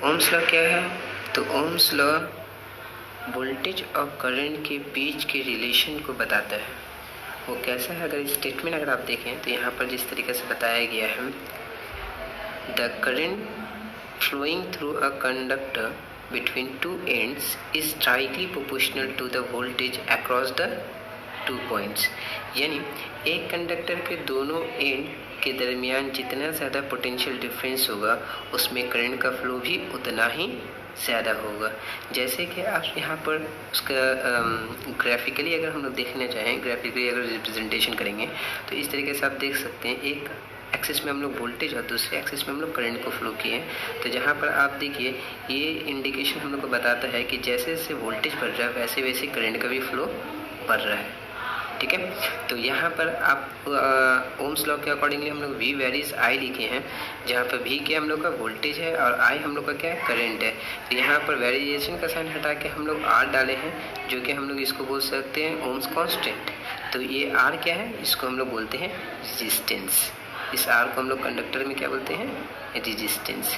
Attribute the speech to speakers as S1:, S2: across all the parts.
S1: Ohm's law क्या है? तो ओम्स लॉ वोल्टेज और करंट के बीच के रिलेशन को बताता है। वो कैसा है? अगर स्टेटमेंट अगर आप देखें तो यहाँ पर जिस तरीके से बताया गया है, the current flowing through a conductor between two ends is directly proportional to the voltage across the 2 points। यानी एक कंडक्टर के दोनों एंड के दरमियान जितना ज़्यादा पोटेंशियल डिफरेंस होगा उसमें करंट का फ्लो भी उतना ही ज़्यादा होगा। जैसे कि आप यहाँ पर उसका ग्राफिकली अगर हम लोग देखना चाहें, ग्राफिकली अगर रिप्रेजेंटेशन करेंगे तो इस तरीके से आप देख सकते हैं, एक एक्सिस में हम लोग वोल्टेज और दूसरे एक्सिस में हम लोग करंट को फ्लो किए। तो जहाँ पर आप देखिए ये इंडिकेशन हम लोग को बताता है कि जैसे जैसे वोल्टेज बढ़ रहा है वैसे वैसे करंट का भी फ्लो बढ़ रहा है। ठीक है, तो यहाँ पर आप ओम्स लॉ के अकॉर्डिंगली हम लोग V वेरीज I लिखे हैं, जहाँ पर V क्या हम लोग का वोल्टेज है और I हम लोग का क्या है? करंट है। तो यहाँ पर वेरिएशन का साइन हटा के हम लोग R डाले हैं, जो कि हम लोग इसको बोल सकते हैं ओम्स कॉन्स्टेंट। तो ये R क्या है? इसको हम लोग बोलते हैं रेजिस्टेंस। इस R को हम लोग कंडक्टर में क्या बोलते हैं? रेजिस्टेंस।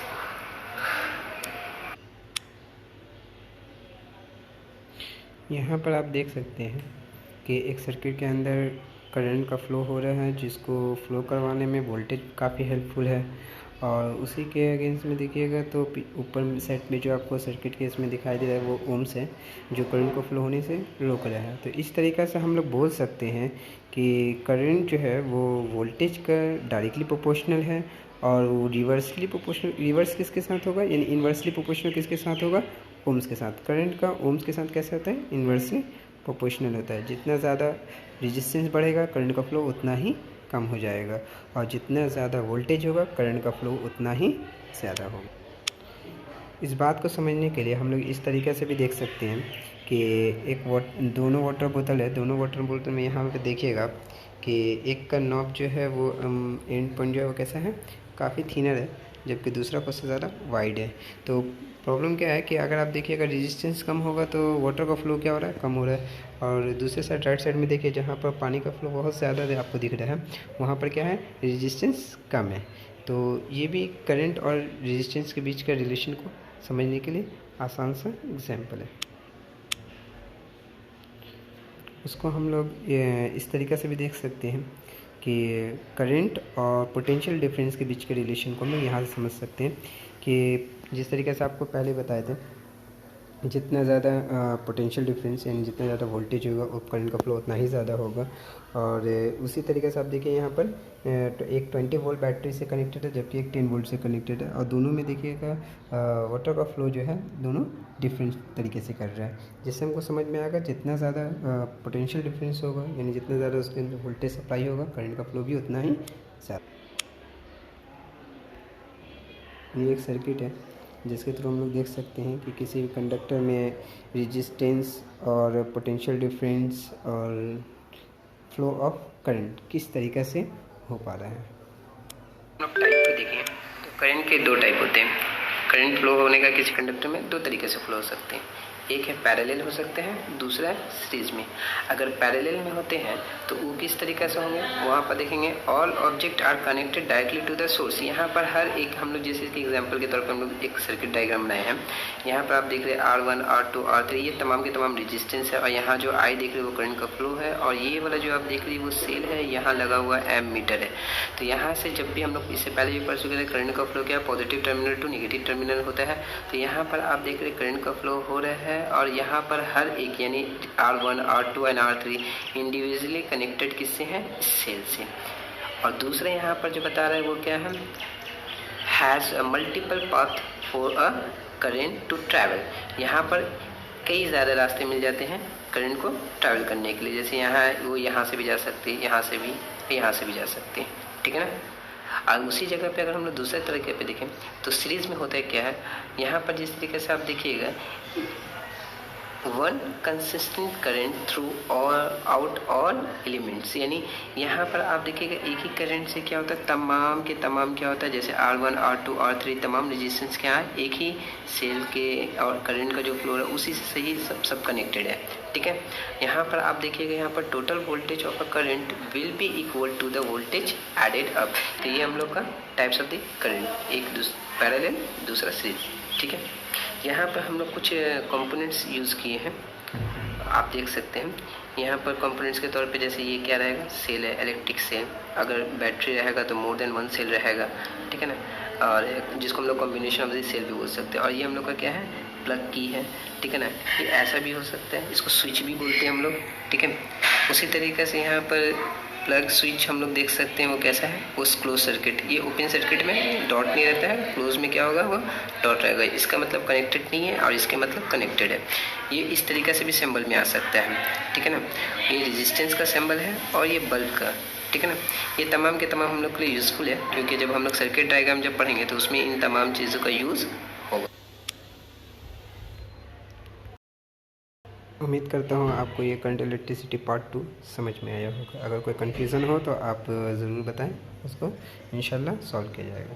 S2: यहाँ पर आप देख सकते हैं कि एक सर्किट के अंदर करंट का फ्लो हो रहा है, जिसको फ्लो करवाने में वोल्टेज काफ़ी हेल्पफुल है। और उसी के अगेंस्ट में देखिएगा तो ऊपर साइड में जो आपको सर्किट के इसमें दिखाई दे रहा है वो ओम्स है, जो करंट को फ्लो होने से रोक रहा है। तो इस तरीक़ा से हम लोग बोल सकते हैं कि करंट जो है वो वोल्टेज का डायरेक्टली प्रोपोर्शनल है और वो रिवर्सली प्रोपोर्शनल। रिवर्स किसके साथ होगा? यानी इन्वर्सली प्रोपोर्शनल किसके साथ होगा? ओम्स के साथ। करंट का ओम्स के साथ कैसे होता है? इन्वर्सली प्रोपोर्शनल होता है। जितना ज़्यादा रेजिस्टेंस बढ़ेगा करंट का फ्लो उतना ही कम हो जाएगा, और जितना ज़्यादा वोल्टेज होगा करंट का फ्लो उतना ही ज़्यादा होगा। इस बात को समझने के लिए हम लोग इस तरीके से भी देख सकते हैं कि दोनों वाटर बोतल है। दोनों वाटर बोतल में यहाँ पे देखिएगा कि एक का नॉब जो है वो एंड पॉइंट जो है वो कैसा है? काफ़ी थिनर है, जबकि दूसरा उससे ज़्यादा वाइड है। तो प्रॉब्लम क्या है कि अगर आप देखिए अगर रेजिस्टेंस कम होगा तो वाटर का फ्लो क्या हो रहा है? कम हो रहा है। और दूसरे साइड राइट साइड में देखिए जहाँ पर पानी का फ्लो बहुत ज़्यादा आपको दिख रहा है, वहाँ पर क्या है? रेजिस्टेंस कम है। तो ये भी करंट और रेजिस्टेंस के बीच का रिलेशन को समझने के लिए आसान सा एग्जाम्पल है। उसको हम लोग इस तरीक़े से भी देख सकते हैं कि करंट और पोटेंशियल डिफरेंस के बीच के रिलेशन को हम लोग यहाँ से समझ सकते हैं कि जिस तरीके से आपको पहले बताए थे, जितना ज़्यादा पोटेंशियल डिफरेंस यानी जितना ज़्यादा वोल्टेज होगा करंट का फ्लो उतना ही ज़्यादा होगा। और उसी तरीके से आप देखिए यहाँ पर एक 20 वोल्ट बैटरी से कनेक्टेड है, जबकि एक 10 वोल्ट से कनेक्टेड है। और दोनों में देखिएगा वाटर का फ्लो जो है दोनों डिफरेंट तरीके से कर रहा है, जिससे हमको समझ में आएगा जितना ज़्यादा पोटेंशियल डिफरेंस होगा यानी जितना ज़्यादा उसके अंदर वोल्टेज सप्लाई होगा करंट का फ्लो भी उतना ही ज़्यादा। ये एक सर्किट है जिसके थ्रू हम लोग देख सकते हैं कि किसी भी कंडक्टर में रेजिस्टेंस और पोटेंशियल डिफरेंस और फ्लो ऑफ करंट किस तरीके से हो पा रहा है।
S1: आप टाइप को देखें तो करंट के दो टाइप होते हैं। करंट फ्लो होने का किसी कंडक्टर में दो तरीके से फ्लो हो सकते हैं, एक है पैरेलल हो सकते हैं, दूसरा है सीरीज में। अगर पैरेलल में होते हैं तो वो किस तरीके से होंगे? वहाँ पर देखेंगे all object are connected directly to the source. यहाँ पर हर एक हम लोग जैसे कि एग्जांपल के तौर पर हम लोग एक सर्किट डायग्राम बनाए हैं। यहाँ पर आप देख रहे हैं R1, R2, R3 ये तमाम के तमाम रेजिस्टेंस है, और यहाँ जो I देख रहे हैं वो करंट का फ्लो है, और ये वाला जो आप देख रहे हैं वो सेल है, यहाँ लगा हुआ एम मीटर है। तो यहाँ से जब भी हम लोग इससे पहले भी पढ़ चुके थे करंट का फ्लो क्या positive terminal to negative terminal होता है। तो यहाँ पर आप देख रहे हैं करंट का फ्लो हो रहा है, और यहाँ पर हर एक यानी R1, R2 and R3 individually connected किससे हैं? सेल से। और दूसरा यहाँ पर जो बता रहा है वो क्या है? Has a multiple path for a current to travel. यहाँ पर कई ज़्यादा रास्ते मिल जाते हैं करंट को ट्रैवल करने के लिए। जैसे यहाँ वो यहाँ से भी जा सकते हैं, यहाँ से भी जा सकते हैं, ठीक है ना। और उसी जगह पे अगर हम लोग दूसरे तरीके पे देखें तो सीरीज में होता है क्या है? यहाँ पर जिस तरीके से आप देखिएगा one consistent current through out all elements, यानी यहाँ पर आप देखिएगा एक ही करंट से क्या होता है? तमाम के तमाम क्या होता है? जैसे R1, R2, R3 तमाम रेजिस्टेंस क्या है? एक ही सेल के, और करंट का जो फ्लो है उसी से सही सब कनेक्टेड है, ठीक है। यहाँ पर आप देखिएगा यहाँ पर total voltage of a current will be equal to the voltage added up. तो ये हम लोग का टाइप्स ऑफ द करंट, एक पैरेलल दूसरा सीरीज। ठीक है। यहाँ पर हम लोग कुछ कंपोनेंट्स यूज़ किए हैं, आप देख सकते हैं। यहाँ पर कंपोनेंट्स के तौर पे जैसे ये क्या रहेगा, सेल है, इलेक्ट्रिक सेल। अगर बैटरी रहेगा तो मोर देन 1 सेल रहेगा, ठीक है ना, और जिसको हम लोग कॉम्बिनेशन ऑफ द सेल भी बोल सकते हैं। और ये हम लोग का क्या है, प्लग की है, ठीक है ना। ये ऐसा भी हो सकता है, इसको स्विच भी बोलते हैं हम लोग, ठीक है। उसी तरीके से यहाँ पर प्लग स्विच हम लोग देख सकते हैं, वो कैसा है, वो क्लोज सर्किट। ये ओपन सर्किट में डॉट नहीं रहता है, क्लोज में क्या होगा, वो डॉट रहेगा। इसका मतलब कनेक्टेड नहीं है और इसके मतलब कनेक्टेड है। ये इस तरीके से भी सिंबल में आ सकता है, ठीक है ना। ये रेजिस्टेंस का सिंबल है और ये बल्ब का, ठीक है ना। ये तमाम के तमाम हम लोग के लिए यूज़फुल है, क्योंकि जब हम लोग सर्किट डायग्राम जब पढ़ेंगे तो उसमें इन तमाम चीज़ों का यूज़ होगा।
S2: उम्मीद करता हूँ आपको ये करंट इलेक्ट्रिसिटी पार्ट 2 समझ में आया होगा। अगर कोई कन्फ्यूज़न हो तो आप ज़रूर बताएं, उसको इंशाल्लाह सॉल्व किया जाएगा।